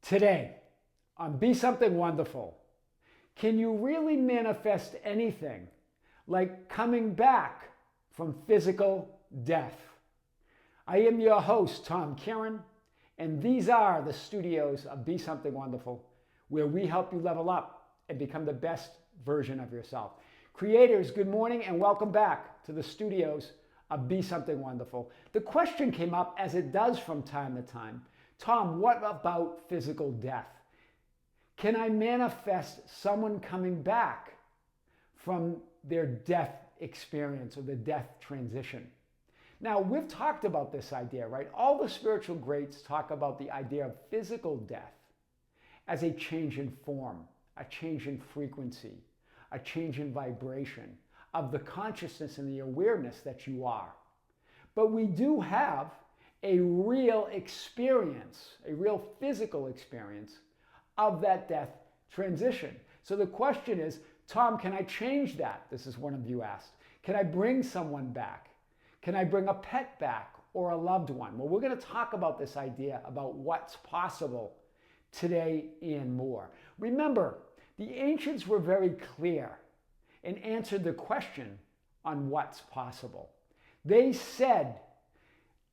Today, on Be Something Wonderful, can you really manifest anything like coming back from physical death? I am your host, Kearin, and these are the studios of Be Something Wonderful, where we help you level up and become the best version of yourself. Creators, good morning and welcome back to the studios of Be Something Wonderful. The question came up, as it does from time to time, Tom, what about physical death? Can I manifest someone coming back from their death experience or the death transition? Now, we've talked about this idea, right? All the spiritual greats talk about the idea of physical death as a change in form, a change in frequency, a change in vibration of the consciousness and the awareness that you are. But we do have a real experience, a real physical experience of that death transition. So the question is, Tom, can I change that? This is one of you asked. Can I bring someone back? Can I bring a pet back or a loved one? Well, we're going to talk about this idea about what's possible today and more. Remember, the ancients were very clear and answered the question on what's possible. They said,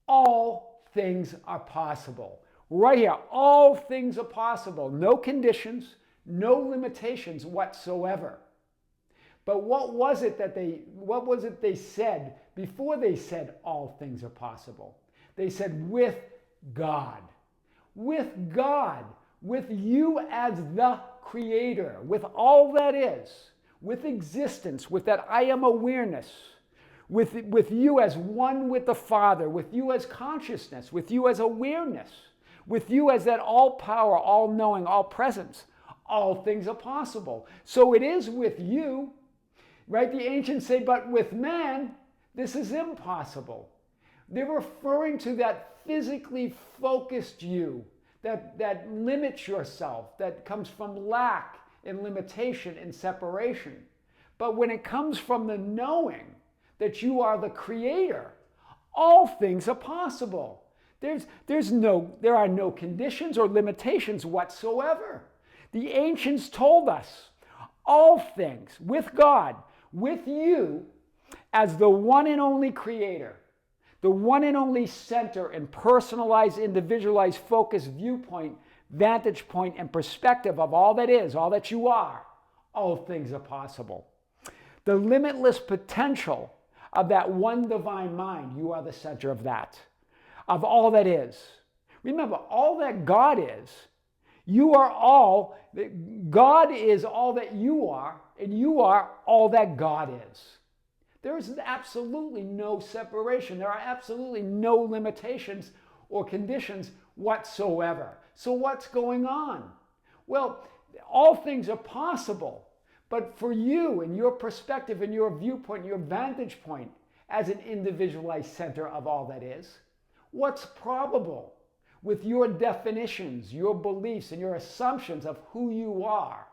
all things are possible. Right here, all things are possible. No conditions, no limitations whatsoever. But what was it they said before they said all things are possible? They said with God. With God. With you as the creator. With all that is. With existence. With that I am awareness. With you as one with the Father, with you as consciousness, with you as awareness, with you as that all power, all knowing, all presence, all things are possible. So it is with you, right? The ancients say, but with man, this is impossible. They're referring to that physically focused you, that limits yourself, that comes from lack and limitation and separation. But when it comes from the knowing that you are the creator, all things are possible. There are no conditions or limitations whatsoever. The ancients told us all things with God, with you as the one and only creator, the one and only center and personalized, individualized, focused viewpoint, vantage point, and perspective of all that is, all that you are. All things are possible. The limitless potential of that one divine mind, you are the center of that, of all that is. Remember, all that God is, you are all, God is all that you are, and you are all that God is. There is absolutely no separation. There are absolutely no limitations or conditions whatsoever. So what's going on? Well, all things are possible. But for you and your perspective and your viewpoint, your vantage point as an individualized center of all that is, what's probable with your definitions, your beliefs, and your assumptions of who you are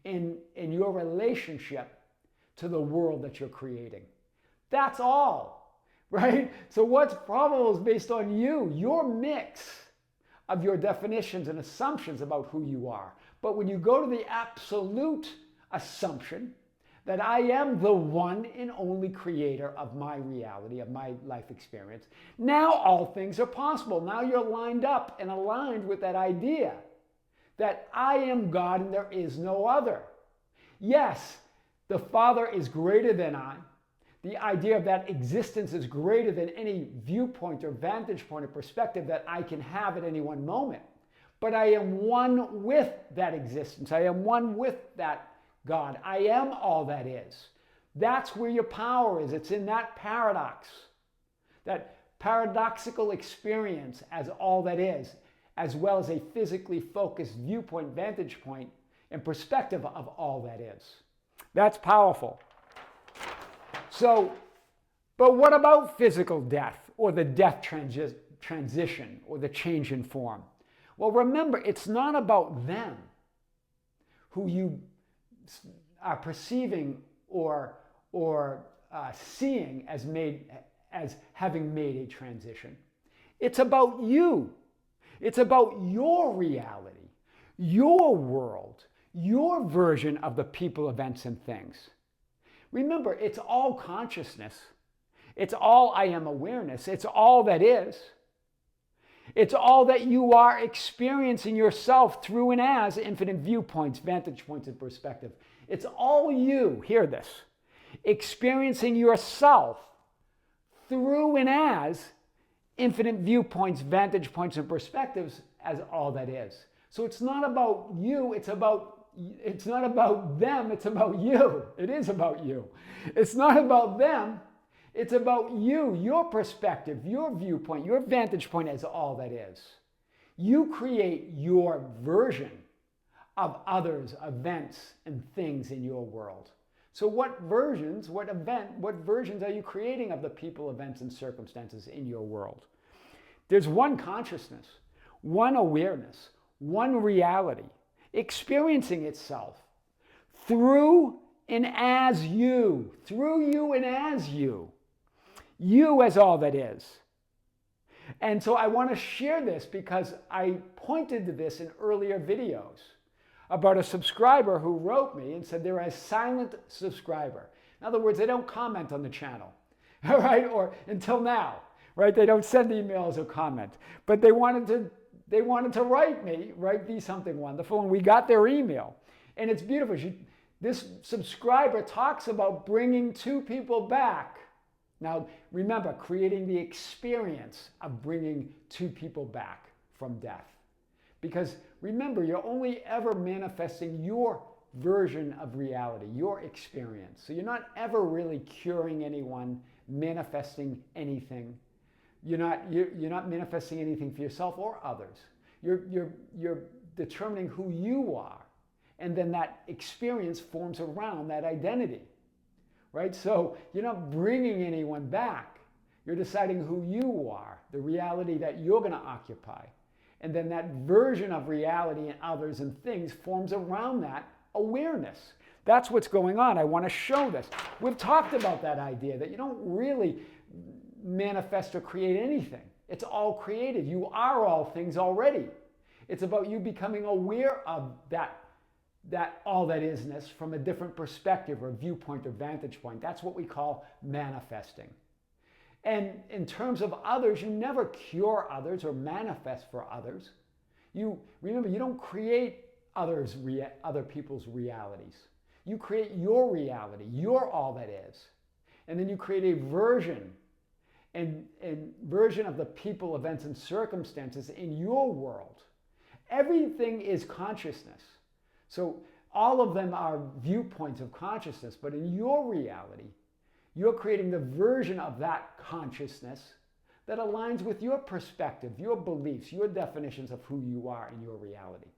in your relationship to the world that you're creating? That's all, right? So what's probable is based on you, your mix of your definitions and assumptions about who you are. But when you go to the absolute assumption that I am the one and only creator of my reality, of my life experience, now all things are possible. Now you're lined up and aligned with that idea that I am God and there is no other. Yes, the Father is greater than I. The idea of that existence is greater than any viewpoint or vantage point or perspective that I can have at any one moment. But I am one with that existence. I am one with that God. I am all that is. That's where your power is. It's in that paradox, that paradoxical experience as all that is, as well as a physically focused viewpoint, vantage point, and perspective of all that is. That's powerful. So, but what about physical death or the death transition or the change in form? Well, remember, it's not about them who you are perceiving or seeing as having made a transition. It's about you. It's about your reality. your world, your version of the people, events, and things. Remember, it's all consciousness. It's all I am awareness. It's all that is. It's all that you are experiencing yourself through and as infinite viewpoints, vantage points, and perspective. It's all you, hear this, experiencing yourself through and as infinite viewpoints, vantage points, and perspectives as all that is. So it's not about you, it's not about them, it's about you. It is about you. It's not about them, it's about you, your perspective, your viewpoint, your vantage point as all that is. You create your version of others, events, and things in your world. So what versions are you creating of the people, events, and circumstances in your world? There's one consciousness, one awareness, one reality, experiencing itself through and as you, through you and as you. You as all that is. And so I want to share this because I pointed to this in earlier videos about a subscriber who wrote me and said they're a silent subscriber. In other words, they don't comment on the channel, all right, or until now, right? They don't send emails or comment, but they wanted to write me, Be Something Wonderful, and we got their email. And it's beautiful. This subscriber talks about bringing two people back. Now, remember, creating the experience of bringing two people back from death. Because remember, you're only ever manifesting your version of reality, your experience. So you're not ever really curing anyone, manifesting anything. You're not manifesting anything for yourself or others. You're determining who you are, and then that experience forms around that identity, right? So you're not bringing anyone back. You're deciding who you are, the reality that you're going to occupy. And then that version of reality and others and things forms around that awareness. That's what's going on. I want to show this. We've talked about that idea that you don't really manifest or create anything. It's all created. You are all things already. It's about you becoming aware of that all that isness from a different perspective or viewpoint or vantage point. That's what we call manifesting. And in terms of others, you never cure others or manifest for others. Remember, you don't create other people's realities. You create your reality. You're all that is. And then you create a version of the people, events, and circumstances in your world. Everything is consciousness. So all of them are viewpoints of consciousness, but in your reality, you're creating the version of that consciousness that aligns with your perspective, your beliefs, your definitions of who you are in your reality.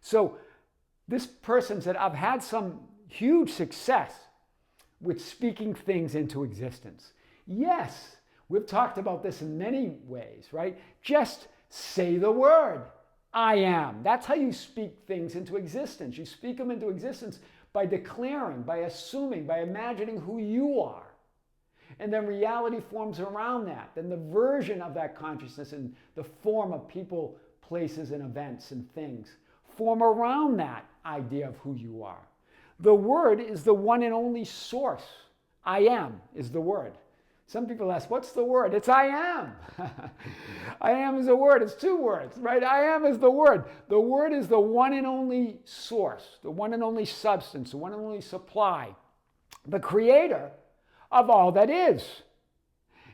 So this person said, I've had some huge success with speaking things into existence. Yes, we've talked about this in many ways, right? Just say the word, I am. That's how you speak things into existence. You speak them into existence by declaring, by assuming, by imagining who you are. And then reality forms around that. Then the version of that consciousness in the form of people, places, and events and things form around that idea of who you are. The word is the one and only source. I am is the word. Some people ask, what's the word? It's I am. I am is a word. It's two words, right? I am is the word. The word is the one and only source, the one and only substance, the one and only supply, the creator of all that is.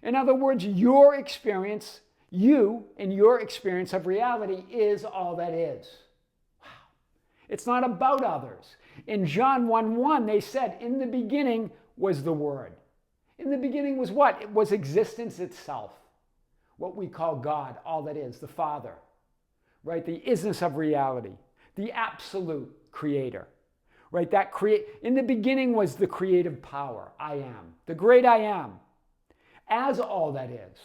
In other words, your experience, you and your experience of reality is all that is. Wow. It's not about others. In John 1:1, they said, in the beginning was the Word. In the beginning was what? It was existence itself. What we call God, all that is, the Father, right? The isness of reality, the absolute creator, right? In the beginning was the creative power, I am, the great I am, as all that is.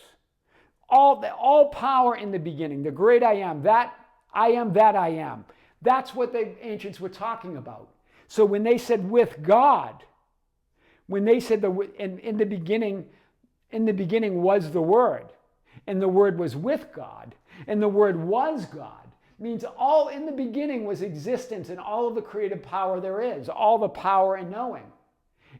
All power in the beginning, the great I am, that I am that I am. That's what the ancients were talking about. So when they said with God, when they said in the beginning was the Word, and the Word was with God, and the Word was God, means all in the beginning was existence and all of the creative power there is, all the power in knowing.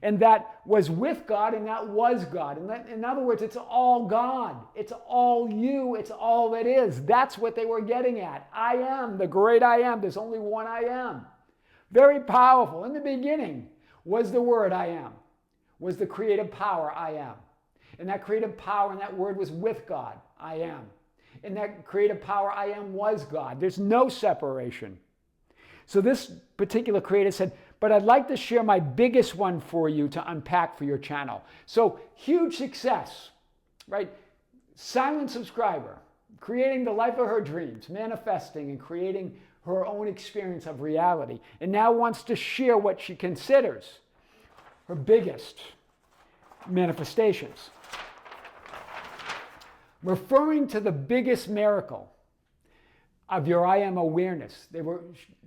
And that was with God and that was God. And that, in other words, it's all God. It's all you. It's all that is. That's what they were getting at. I am the great I am. There's only one I am. Very powerful. In the beginning was the word I am, was the creative power I am. And that creative power and that word was with God, I am. And that creative power I am was God. There's no separation. So this particular creator said, but I'd like to share my biggest one for you to unpack for your channel. So huge success, right? Silent subscriber, creating the life of her dreams, manifesting and creating her own experience of reality, and now wants to share what she considers her biggest manifestations. Referring to the biggest miracle of your I am awareness.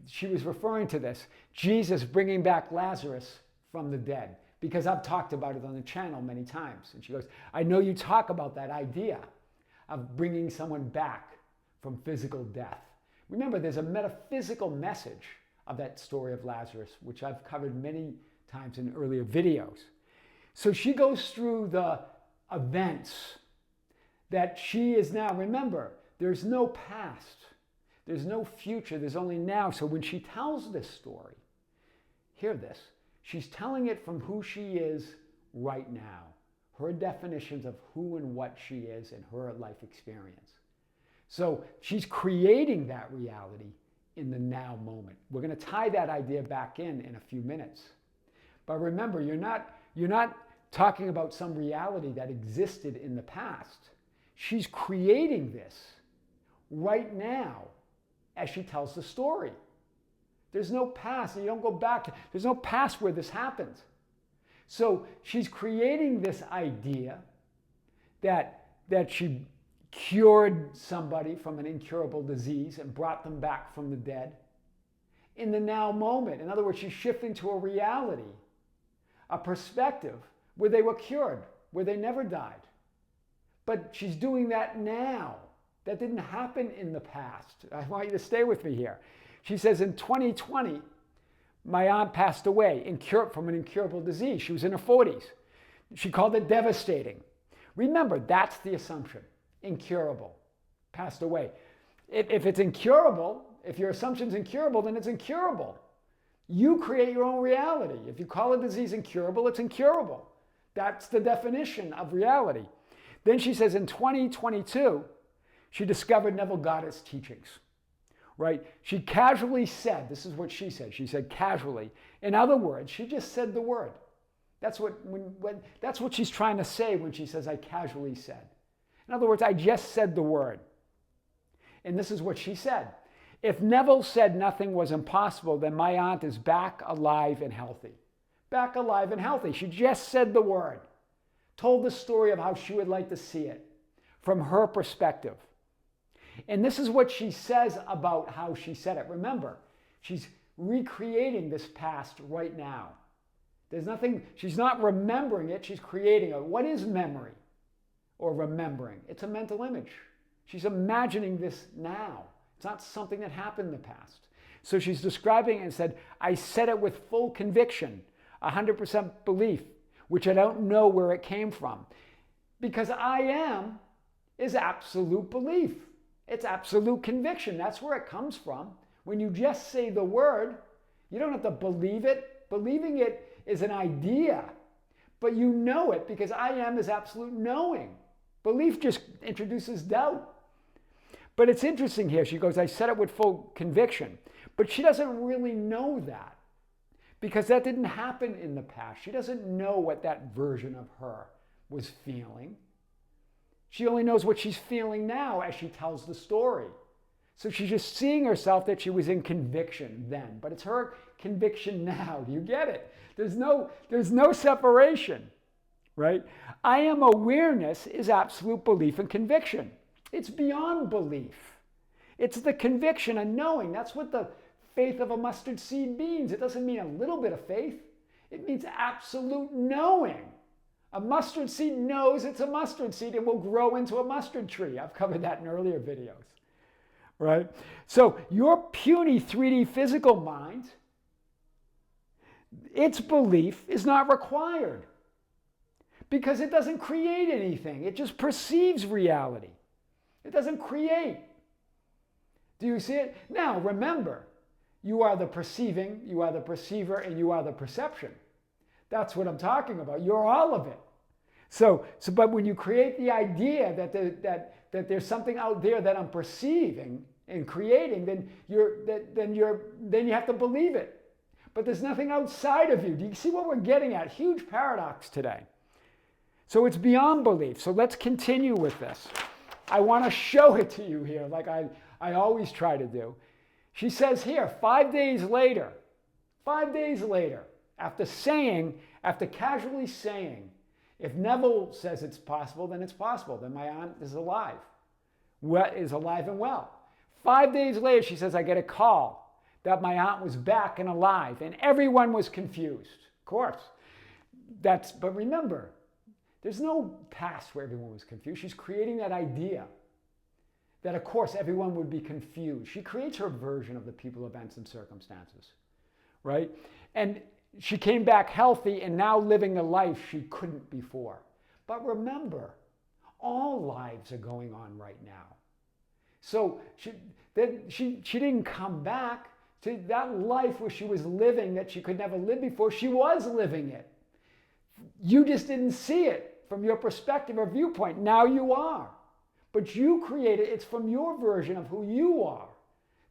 She was referring to this, Jesus bringing back Lazarus from the dead, because I've talked about it on the channel many times. And she goes, I know you talk about that idea of bringing someone back from physical death. Remember, there's a metaphysical message of that story of Lazarus, which I've covered many times in earlier videos. So she goes through the events that she is now. Remember, there's no past. There's no future. There's only now. So when she tells this story, hear this, she's telling it from who she is right now, her definitions of who and what she is and her life experience. So she's creating that reality in the now moment. We're going to tie that idea back in a few minutes. But remember, you're not talking about some reality that existed in the past. She's creating this right now as she tells the story. There's no past. You don't go back. There's no past where this happens. So she's creating this idea that she cured somebody from an incurable disease and brought them back from the dead in the now moment. In other words, she's shifting to a reality, a perspective where they were cured, where they never died. But she's doing that now. That didn't happen in the past. I want you to stay with me here. She says, in 2020, my aunt passed away from an incurable disease. She was in her 40s. She called it devastating. Remember, that's the assumption. Incurable. Passed away. If it's incurable, if your assumption's incurable, then it's incurable. You create your own reality. If you call a disease incurable, it's incurable. That's the definition of reality. Then she says in 2022, she discovered Neville Goddard's teachings, right? She casually said, this is what she said casually. In other words, she just said the word. That's what she's trying to say when she says, I casually said. In other words, I just said the word. And this is what she said. If Neville said nothing was impossible, then my aunt is back alive and healthy. Back alive and healthy. She just said the word. Told the story of how she would like to see it from her perspective. And this is what she says about how she said it. Remember, she's recreating this past right now. There's nothing, she's not remembering it, she's creating it. What is memory or remembering? It's a mental image. She's imagining this now. It's not something that happened in the past. So she's describing it and said, I said it with full conviction, 100% belief, which I don't know where it came from. Because I am is absolute belief. It's absolute conviction. That's where it comes from. When you just say the word, you don't have to believe it. Believing it is an idea, but you know it because I am is absolute knowing. Belief just introduces doubt. But it's interesting here. She goes, I said it with full conviction. But she doesn't really know that because that didn't happen in the past. She doesn't know what that version of her was feeling. She only knows what she's feeling now as she tells the story. So she's just seeing herself that she was in conviction then, but it's her conviction now. Do you get it? There's no separation, right? I am awareness is absolute belief and conviction. It's beyond belief. It's the conviction and knowing. That's what the faith of a mustard seed means. It doesn't mean a little bit of faith. It means absolute knowing. A mustard seed knows it's a mustard seed and will grow into a mustard tree. I've covered that in earlier videos, right? So your puny 3D physical mind, its belief is not required because it doesn't create anything. It just perceives reality. It doesn't create. Do you see it? Now, remember, you are the perceiving, you are the perceiver, and you are the perception. That's what I'm talking about. You're all of it. But when you create the idea that there's something out there that I'm perceiving and creating, then you have to believe it. But there's nothing outside of you. Do you see what we're getting at? Huge paradox today. So it's beyond belief. So let's continue with this. I want to show it to you here, like I always try to do. She says here, 5 days later, after casually saying, if Neville says it's possible, then it's possible. Then my aunt is alive. Is alive and well. 5 days later, she says, I get a call that my aunt was back and alive, and everyone was confused. Of course. But remember, there's no past where everyone was confused. She's creating that idea that, of course, everyone would be confused. She creates her version of the people, events, and circumstances, right? And she came back healthy and now living the life she couldn't before. But remember, all lives are going on right now. So she didn't come back to that life where she was living that she could never live before. She was living it. You just didn't see it from your perspective or viewpoint. Now you are. But you created it. It's from your version of who you are.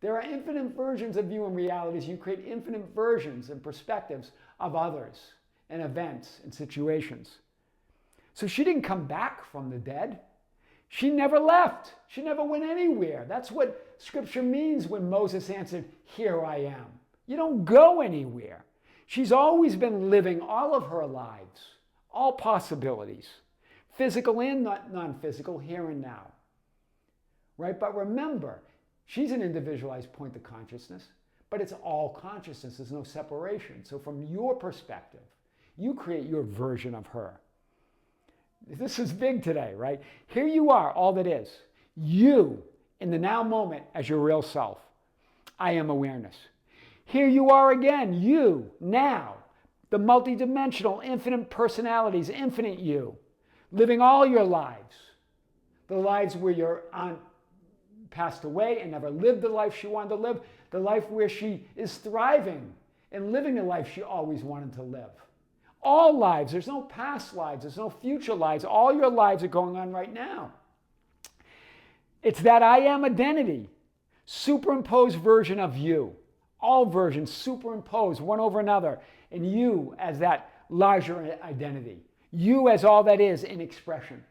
There are infinite versions of you and realities. You create infinite versions and perspectives of others and events and situations. So she didn't come back from the dead. She never left. She never went anywhere. That's what Scripture means when Moses answered, "Here I am." You don't go anywhere. She's always been living all of her lives, all possibilities, physical and non-physical, here and now. Right? But remember, she's an individualized point of consciousness, but it's all consciousness. There's no separation. So from your perspective, you create your version of her. This is big today, right? Here you are, all that is. You, in the now moment, as your real self. I am awareness. Here you are again, you, now. The multidimensional, infinite personalities, infinite you. Living all your lives. The lives where your aunt passed away and never lived the life she wanted to live. The life where she is thriving and living the life she always wanted to live. All lives. There's no past lives. There's no future lives. All your lives are going on right now. It's that I am identity. Superimposed version of you. All versions superimposed one over another. And you as that larger identity. You as all that is in expression.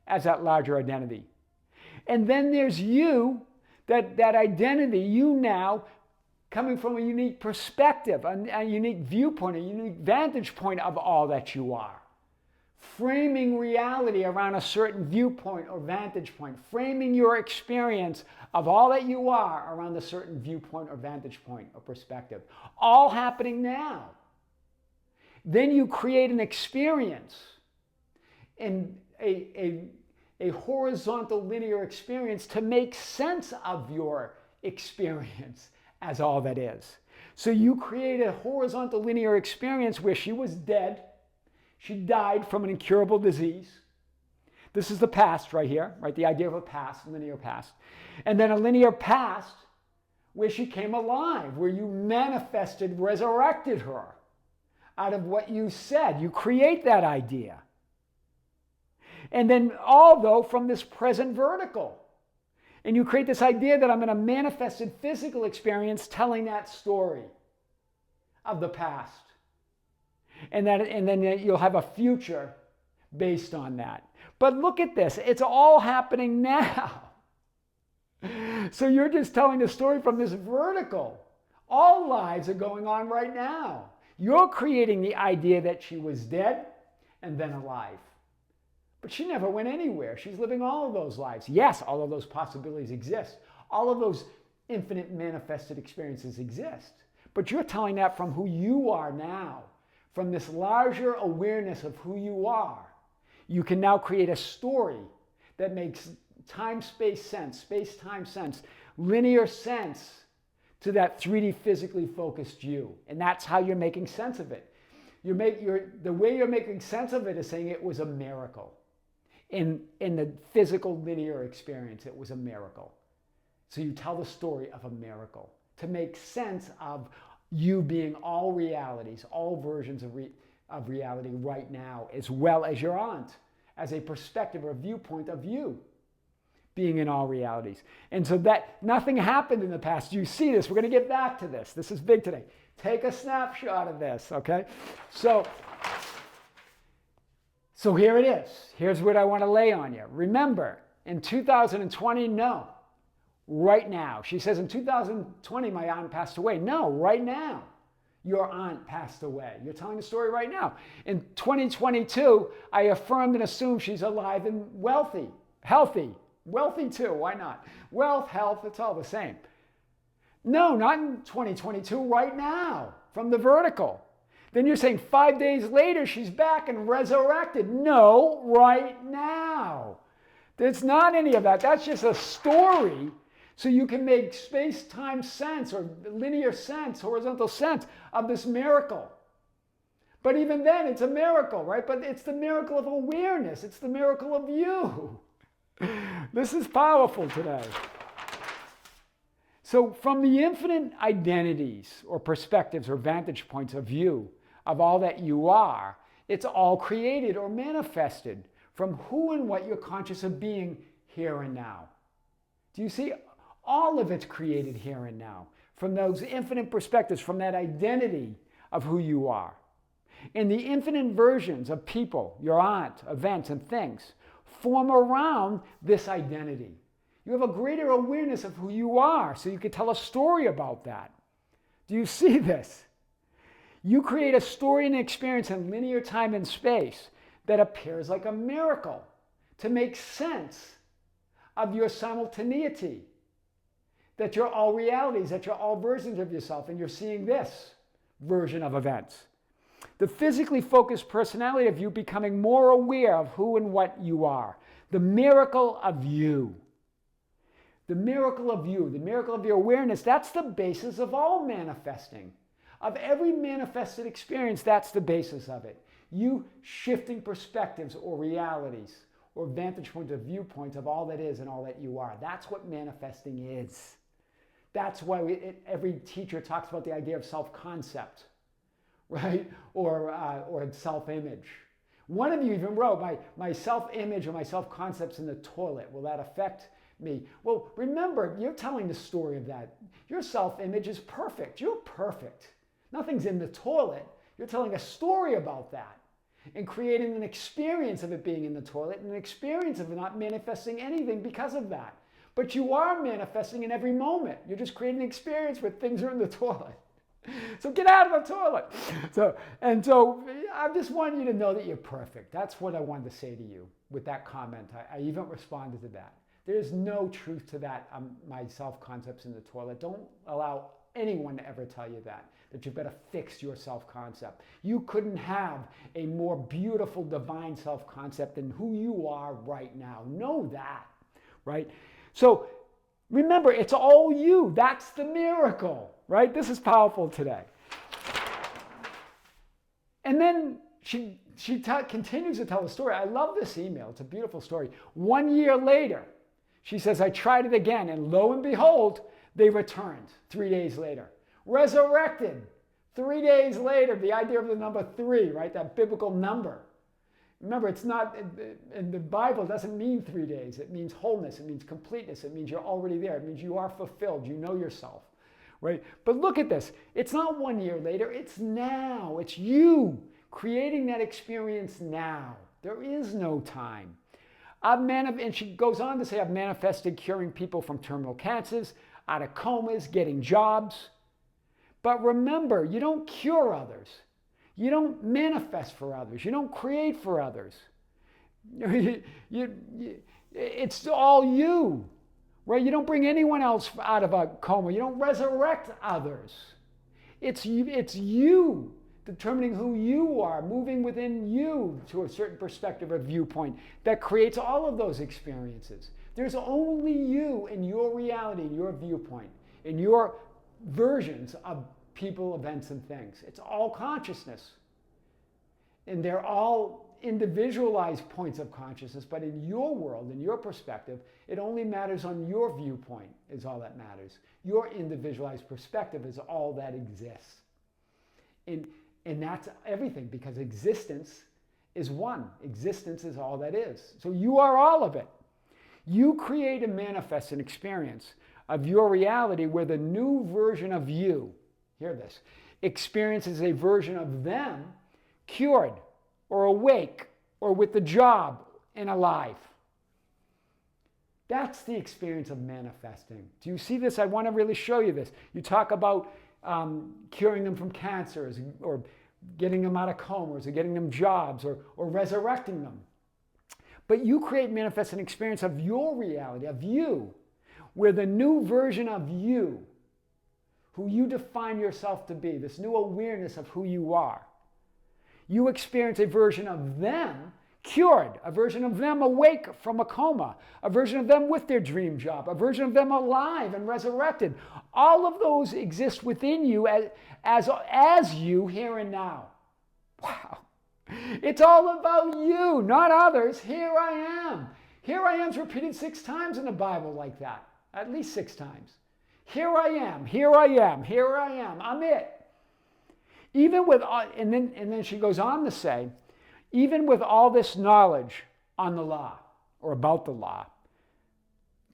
As that larger identity. And then there's you, that identity, you now, coming from a unique perspective, a unique viewpoint, a unique vantage point of all that you are. Framing reality around a certain viewpoint or vantage point. Framing your experience of all that you are around a certain viewpoint or vantage point or perspective. All happening now. Then you create an experience in a horizontal linear experience to make sense of your experience as all that is. So you create a horizontal linear experience where she was dead. She died from an incurable disease. This is the past right here, right? The idea of a past, linear past. And then a linear past where she came alive, where you manifested, resurrected her out of what you said. You create that idea. And then although from this present vertical. And you create this idea that I'm in a manifested physical experience telling that story of the past. And then you'll have a future based on that. But look at this. It's all happening now. So you're just telling the story from this vertical. All lives are going on right now. You're creating the idea that she was dead and then alive. But she never went anywhere. She's living all of those lives. Yes, all of those possibilities exist. All of those infinite manifested experiences exist. But you're telling that from who you are now, from this larger awareness of who you are. You can now create a story that makes time-space sense, space-time sense, linear sense to that 3D physically focused you. And that's how you're making sense of it. The way you're making sense of it is saying it was a miracle. In the physical linear experience, it was a miracle. So you tell the story of a miracle to make sense of you being all realities, all versions of reality right now, as well as your aunt, as a perspective or a viewpoint of you being in all realities. And so that nothing happened in the past. You see this. We're going to get back to this. This is big today. Take a snapshot of this, okay? So here it is. Here's what I want to lay on you. Remember, in 2020, no. Right now. She says in 2020, my aunt passed away. No, right now. Your aunt passed away. You're telling the story right now. In 2022, I affirmed and assumed she's alive and wealthy, healthy. Wealthy too, why not? Wealth, health, it's all the same. No, not in 2022, right now, from the vertical. Then you're saying 5 days later, she's back and resurrected. No, right now. There's not any of that. That's just a story. So you can make space-time sense or linear sense, horizontal sense of this miracle. But even then, it's a miracle, right? But it's the miracle of awareness. It's the miracle of you. This is powerful today. So from the infinite identities or perspectives or vantage points of view of all that you are, it's all created or manifested from who and what you're conscious of being here and now. Do you see? All of it's created here and now, from those infinite perspectives, from that identity of who you are. And the infinite versions of people, your aunt, events, and things form around this identity. You have a greater awareness of who you are, so you can tell a story about that. Do you see this? You create a story and experience in linear time and space that appears like a miracle to make sense of your simultaneity. That you're all realities, that you're all versions of yourself, and you're seeing this version of events. The physically focused personality of you becoming more aware of who and what you are. The miracle of you. The miracle of you, the miracle of your awareness, that's the basis of all manifesting. Of every manifested experience, that's the basis of it. You shifting perspectives or realities or vantage points or viewpoints of all that is and all that you are. That's what manifesting is. That's why every teacher talks about the idea of self-concept, right? Or self-image. One of you even wrote, my self-image or my self-concept's in the toilet. Will that affect me? Well, remember, you're telling the story of that. Your self-image is perfect. You're perfect. Nothing's in the toilet. You're telling a story about that and creating an experience of it being in the toilet and an experience of not manifesting anything because of that. But you are manifesting in every moment. You're just creating an experience where things are in the toilet. So get out of the toilet. So I just want you to know that you're perfect. That's what I wanted to say to you with that comment. I even responded to that. There's no truth to that. My self-concept's in the toilet. Don't allow anyone to ever tell you that you better fix your self-concept. You couldn't have a more beautiful divine self-concept than who you are right now. Know that, right? So remember, it's all you. That's the miracle, right? This is powerful today. And then she continues to tell the story. I love this email. It's a beautiful story. 1 year later, she says, I tried it again, and lo and behold, they returned 3 days later. Resurrected 3 days later. The idea of the number 3, right? That biblical number. Remember, it's not, in the Bible, it doesn't mean 3 days. It means wholeness. It means completeness. It means you're already there. It means you are fulfilled. You know yourself, right? But look at this. It's not 1 year later. It's now. It's you creating that experience now. There is no time. And she goes on to say, I've manifested curing people from terminal cancers, out of comas, getting jobs. But remember, you don't cure others. You don't manifest for others. You don't create for others. It's all you, right? You don't bring anyone else out of a coma. You don't resurrect others. It's you determining who you are, moving within you to a certain perspective or viewpoint that creates all of those experiences. There's only you and your reality and your viewpoint and your versions of people, events, and things. It's all consciousness. And they're all individualized points of consciousness, but in your world, in your perspective, it only matters on your viewpoint is all that matters. Your individualized perspective is all that exists. And that's everything, because existence is one. Existence is all that is. So you are all of it. You create and manifest an experience of your reality where the new version of you, hear this, experiences a version of them cured or awake or with the job and alive. That's the experience of manifesting. Do you see this? I want to really show you this. You talk about curing them from cancers or getting them out of comas or getting them jobs or resurrecting them. But you create, manifest an experience of your reality, of you, where the new version of you, who you define yourself to be, this new awareness of who you are, you experience a version of them cured, a version of them awake from a coma, a version of them with their dream job, a version of them alive and resurrected. All of those exist within you as you here and now. Wow. It's all about you, not others. Here I am. Here I am is repeated 6 times in the Bible like that, at least 6 times. Here I am, here I am, here I am. I'm it. Even with, and then she goes on to say, even with all this knowledge on the law or about the law,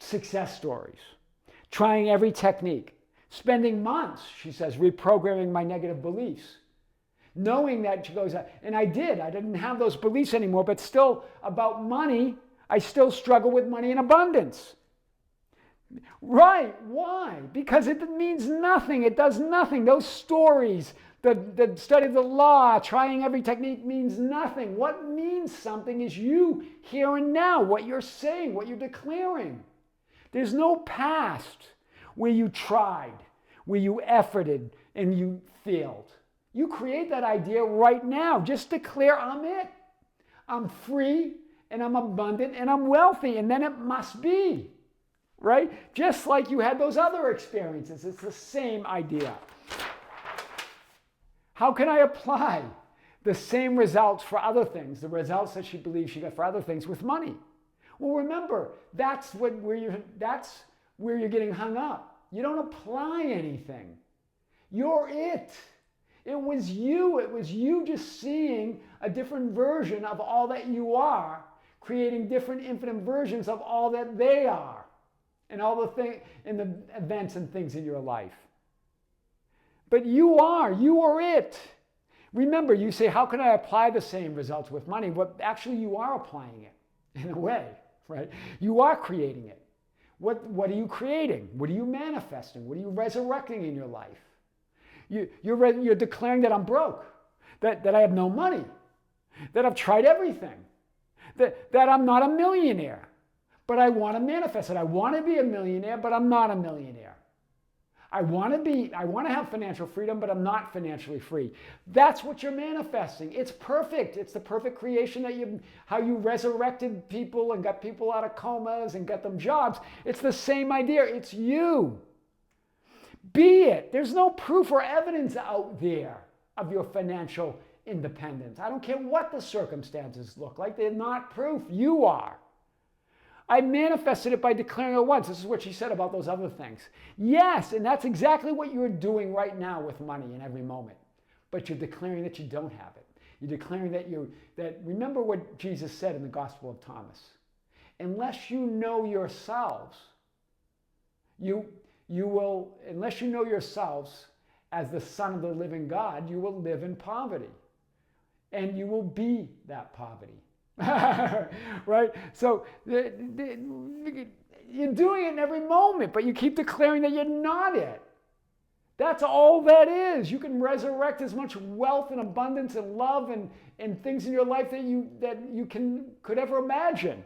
success stories, trying every technique, spending months, she says, reprogramming my negative beliefs, knowing that, she goes, and I didn't have those beliefs anymore, but still about money, I still struggle with money in abundance. Right, why? Because it means nothing, it does nothing. Those stories, the study of the law, trying every technique means nothing. What means something is you here and now, what you're saying, what you're declaring. There's no past where you tried, where you efforted and you failed. You create that idea right now. Just declare, I'm it. I'm free and I'm abundant and I'm wealthy, and then it must be. Right? Just like you had those other experiences. It's the same idea. How can I apply the same results for other things, the results that she believes she got for other things with money? Well, remember, that's where you're getting hung up. You don't apply anything. You're it. It was you just seeing a different version of all that you are, creating different infinite versions of all that they are, and all the things and the events and things in your life. But you are it. Remember, you say, how can I apply the same results with money? Well, actually, you are applying it in a way, right? You are creating it. What are you creating? What are you manifesting? What are you resurrecting in your life? You're declaring that I'm broke, that I have no money, that I've tried everything, that I'm not a millionaire, but I want to manifest it. I want to be a millionaire, but I'm not a millionaire. I want to have financial freedom, but I'm not financially free. That's what you're manifesting. It's perfect. It's the perfect creation how you resurrected people and got people out of comas and got them jobs. It's the same idea. It's you. Be it. There's no proof or evidence out there of your financial independence. I don't care what the circumstances look like. They're not proof. You are. I manifested it by declaring it once. This is what she said about those other things. Yes, and that's exactly what you're doing right now with money in every moment. But you're declaring that you don't have it. You're declaring that remember what Jesus said in the Gospel of Thomas. Unless you know yourselves, unless you know yourselves as the Son of the living God, you will live in poverty. And you will be that poverty. Right? So you're doing it in every moment, but you keep declaring that you're not it. That's all that is. You can resurrect as much wealth and abundance and love and things in your life that you could ever imagine.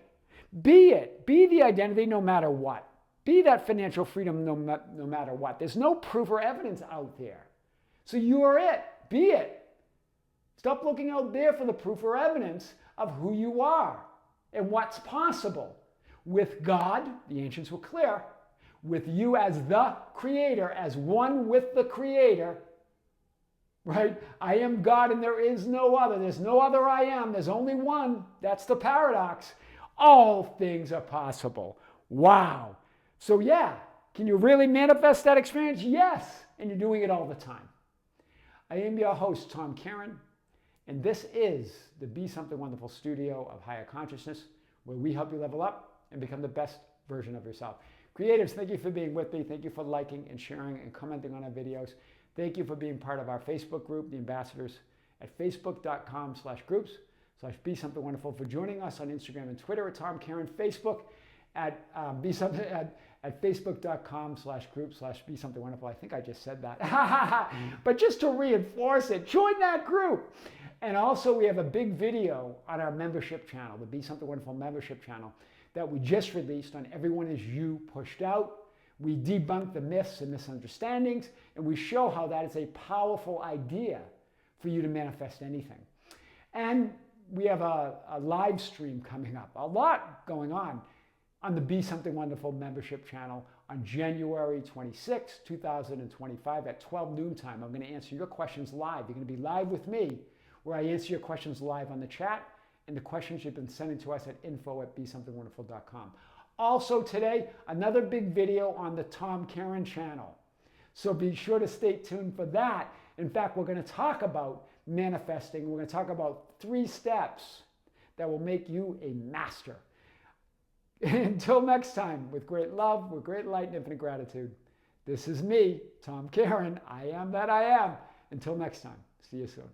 Be it. Be the identity no matter what. Be that financial freedom no matter what. There's no proof or evidence out there. So you are it. Be it. Stop looking out there for the proof or evidence of who you are and what's possible. with God, the ancients were clear, with you as the creator, as one with the creator, right? I am God and there is no other. There's no other I am. There's only one. That's the paradox. All things are possible. Wow. So yeah, can you really manifest that experience? Yes. And you're doing it all the time. I am your host, Tom Kearin, and this is the Be Something Wonderful studio of higher consciousness, where we help you level up and become the best version of yourself. Creatives, thank you for being with me. Thank you for liking and sharing and commenting on our videos. Thank you for being part of our Facebook group, The Ambassadors, at facebook.com/groups/Be Something Wonderful, for joining us on Instagram and Twitter at Tom Kearin, Facebook at at facebook.com/group/Be Something Wonderful. I think I just said that. But just to reinforce it, join that group. And also we have a big video on our membership channel, the Be Something Wonderful membership channel, that we just released on Everyone Is You Pushed Out. We debunk the myths and misunderstandings, and we show how that is a powerful idea for you to manifest anything. And we have a live stream coming up, a lot going on the Be Something Wonderful membership channel on January 26, 2025 at 12 noon time. I'm going to answer your questions live. You're going to be live with me, where I answer your questions live on the chat and the questions you've been sending to us at info@besomethingwonderful.com. Also today, another big video on the Tom Kearin channel. So be sure to stay tuned for that. In fact, we're going to talk about manifesting. We're going to talk about 3 steps that will make you a master. Until next time, with great love, with great light and infinite gratitude, this is me, Tom Kearin. I am that I am. Until next time, see you soon.